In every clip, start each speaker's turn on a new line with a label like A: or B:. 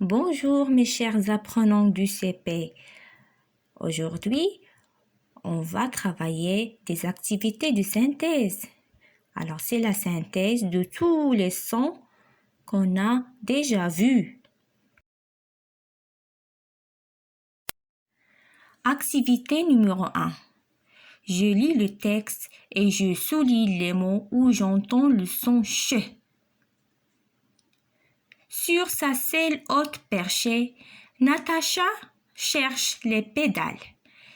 A: Bonjour mes chers apprenants du CP. Aujourd'hui, on va travailler des activités de synthèse. Alors, c'est la synthèse de tous les sons qu'on a déjà vus. Activité numéro 1. Je lis le texte et je souligne les mots où j'entends le son ch. Sur sa selle haute perchée, Natacha cherche les pédales.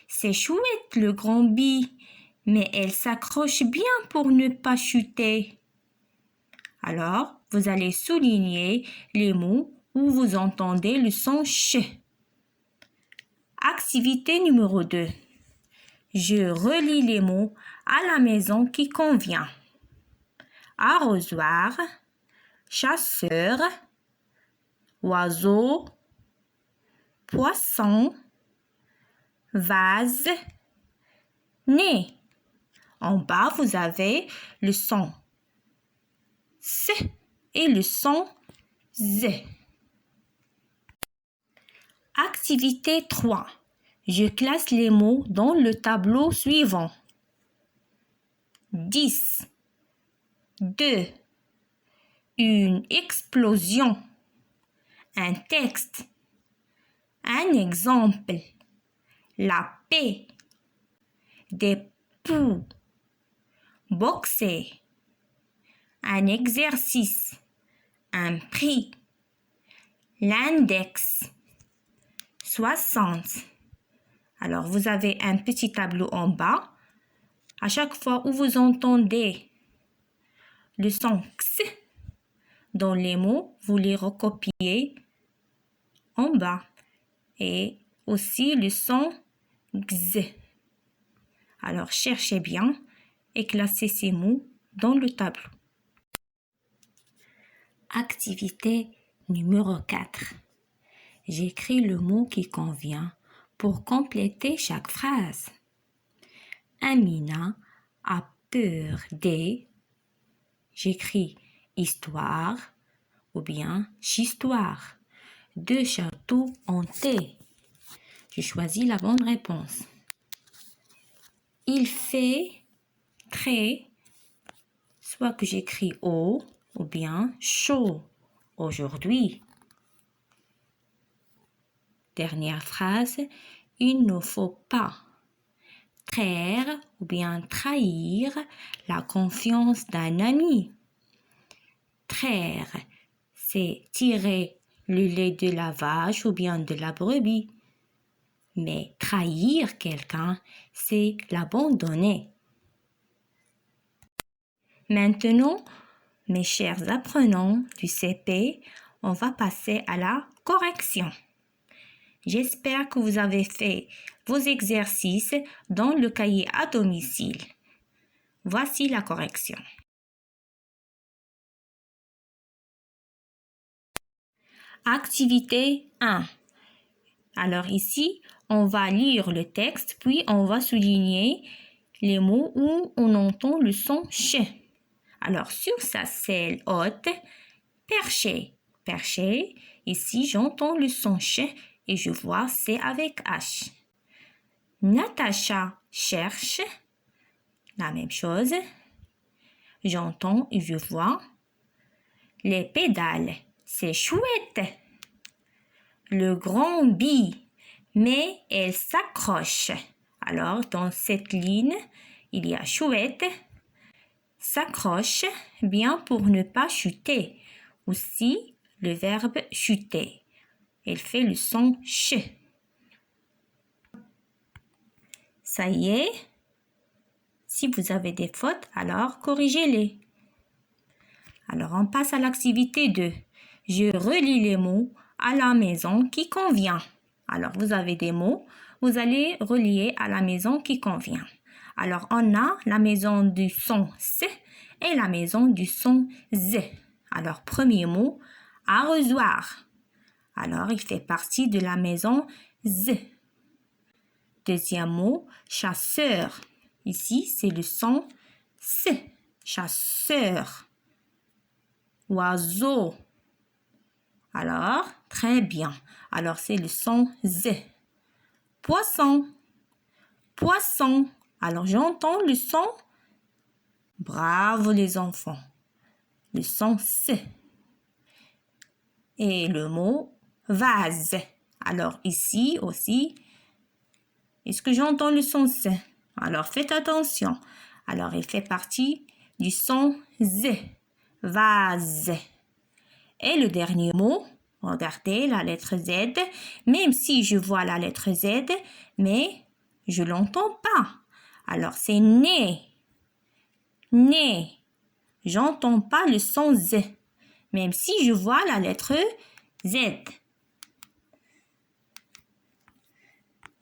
A: C'est chouette le grand bi, mais elle s'accroche bien pour ne pas chuter. Alors, vous allez souligner les mots où vous entendez le son ch. Activité numéro 2. Je relis les mots à la maison qui convient. Arrosoir, chasseur, oiseau, poisson, vase, nez. En bas, vous avez le son S et le son Z. Activité 3. Je classe les mots dans le tableau suivant. 10, 2, une explosion, un texte, un exemple, la paix, des poux, boxer, un exercice, un prix, l'index, 60. Alors, vous avez un petit tableau en bas. À chaque fois où vous entendez le son x dans les mots, vous les recopiez en bas. Et aussi le son x. Alors, cherchez bien et classez ces mots dans le tableau. Activité numéro 4. J'écris le mot qui convient pour compléter chaque phrase. Amina a peur des... J'écris histoire ou bien chistoire. 2 châteaux hantés. Je choisis la bonne réponse. Il fait très, soit que j'écris haut ou bien chaud aujourd'hui. Dernière phrase, il ne faut pas traire ou bien trahir la confiance d'un ami. Traire, c'est tirer le lait de la vache ou bien de la brebis. Mais trahir quelqu'un, c'est l'abandonner. Maintenant, mes chers apprenants du CP, on va passer à la correction. J'espère que vous avez fait vos exercices dans le cahier à domicile. Voici la correction. Activité 1. Alors ici, on va lire le texte, puis on va souligner les mots où on entend le son ch. Alors, sur sa selle haute, perché. Perché, ici, j'entends le son ch et je vois c'est avec H. Natacha cherche. La même chose. J'entends et je vois. Les pédales, c'est chouette. Le grand bi, mais elle s'accroche. Alors, dans cette ligne, il y a chouette, s'accroche, bien pour ne pas chuter. Aussi, le verbe chuter. Elle fait le son ch. Ça y est. Si vous avez des fautes, alors corrigez-les. Alors, on passe à l'activité 2. Je relis les mots à la maison qui convient. Alors, vous avez des mots, vous allez relier à la maison qui convient. Alors, on a la maison du son S et la maison du son Z. Alors, premier mot, arrosoir. Alors, il fait partie de la maison Z. Deuxième mot, chasseur. Ici, c'est le son S. Chasseur. Oiseau. Alors, très bien. Alors, c'est le son Z. Poisson. Poisson. Alors, j'entends le son. Bravo les enfants. Le son C. Et le mot vase. Alors, ici aussi, est-ce que j'entends le son C? Alors, faites attention. Alors, il fait partie du son Z. Vase. Et le dernier mot, regardez la lettre Z. Même si je vois la lettre Z, mais je l'entends pas. Alors, c'est né. Né. J'entends pas le son Z. Même si je vois la lettre Z.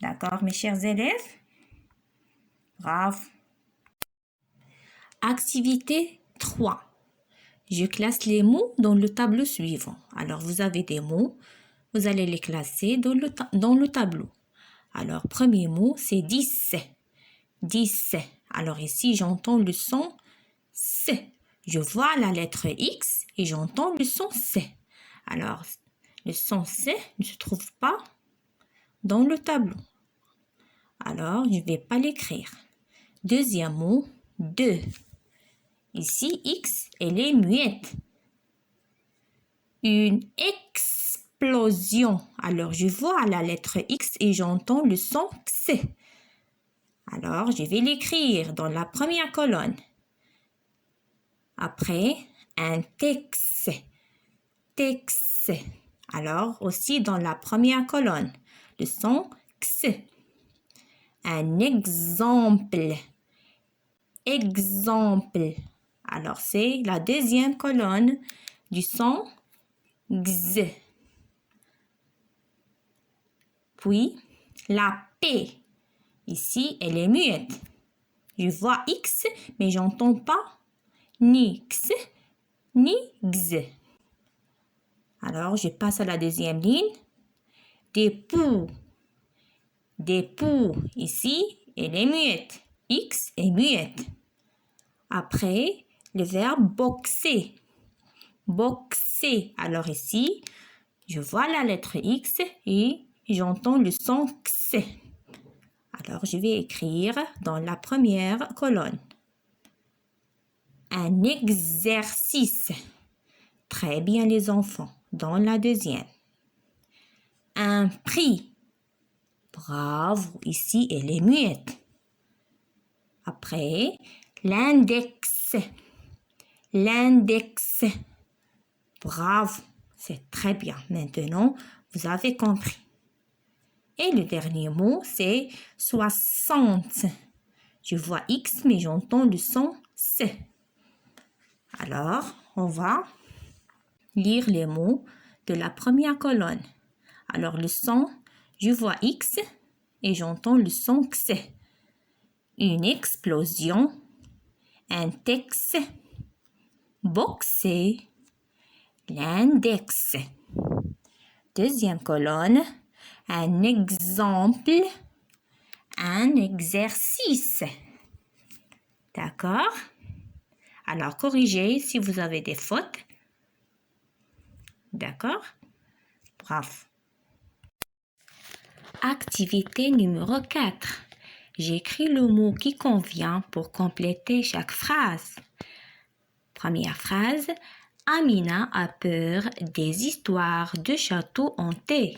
A: D'accord, mes chers élèves? Bravo. Activité 3. Je classe les mots dans le tableau suivant. Alors, vous avez des mots. Vous allez les classer dans le tableau. Alors, premier mot, c'est 10. 10. Alors, ici, j'entends le son C. Je vois la lettre X et j'entends le son C. Alors, le son C ne se trouve pas dans le tableau. Alors, je ne vais pas l'écrire. Deuxième mot, 2. Ici, X, elle est muette. Une explosion. Alors, je vois la lettre X et j'entends le son C. Alors, je vais l'écrire dans la première colonne. Après, un texte. Texte. Alors, aussi dans la première colonne, le son X. Un exemple. Exemple. Alors, c'est la deuxième colonne du son X. Puis, la P. Ici, elle est muette. Je vois X, mais j'entends pas ni X, ni X. Alors, je passe à la deuxième ligne. Des poux. Des poux. Ici, elle est muette. X est muette. Après, le verbe boxer. Boxer. Alors ici, je vois la lettre X et j'entends le son X. Alors, je vais écrire dans la première colonne. Un exercice. Très bien les enfants. Dans la deuxième. Un prix. Bravo. Ici, elle est muette. Après, l'index. L'index. Bravo. C'est très bien. Maintenant, vous avez compris. Et le dernier mot, c'est 60. Je vois X, mais j'entends le son C. Alors, on va lire les mots de la première colonne. Alors, le son, je vois X et j'entends le son X. Une explosion, un texte, boxer, l'index. Deuxième colonne, un exemple, un exercice. D'accord? Alors, corrigez si vous avez des fautes. D'accord? Bravo. Activité numéro 4. J'écris le mot qui convient pour compléter chaque phrase. Première phrase. Amina a peur des histoires de châteaux hantés.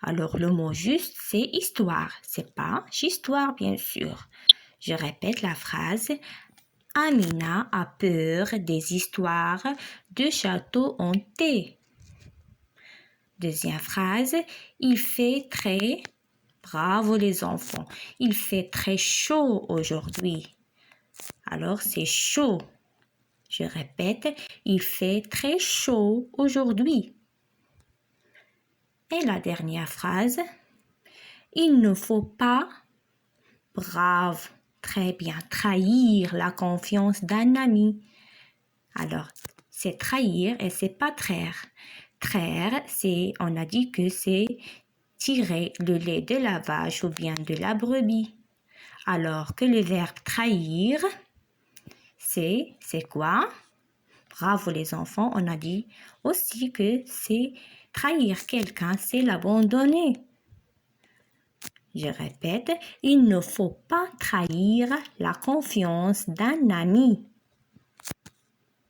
A: Alors, le mot juste, c'est histoire. C'est pas histoire, bien sûr. Je répète la phrase. Amina a peur des histoires de châteaux hantés. Deuxième phrase. Il fait très... Bravo les enfants. Il fait très chaud aujourd'hui. Alors, c'est chaud. Je répète, il fait très chaud aujourd'hui. Et la dernière phrase, il ne faut pas, bravo, très bien, trahir la confiance d'un ami. Alors, c'est trahir et c'est pas traire. Traire, c'est, on a dit que c'est tirer le lait de la vache ou bien de la brebis. Alors que le verbe trahir, c'est quoi? Bravo les enfants, on a dit aussi que c'est trahir quelqu'un, c'est l'abandonner. Je répète, il ne faut pas trahir la confiance d'un ami.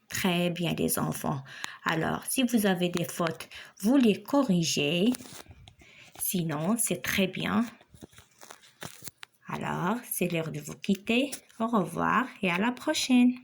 A: Très bien les enfants. Alors, si vous avez des fautes, vous les corrigez. Sinon, c'est très bien. Alors, c'est l'heure de vous quitter. Au revoir et à la prochaine.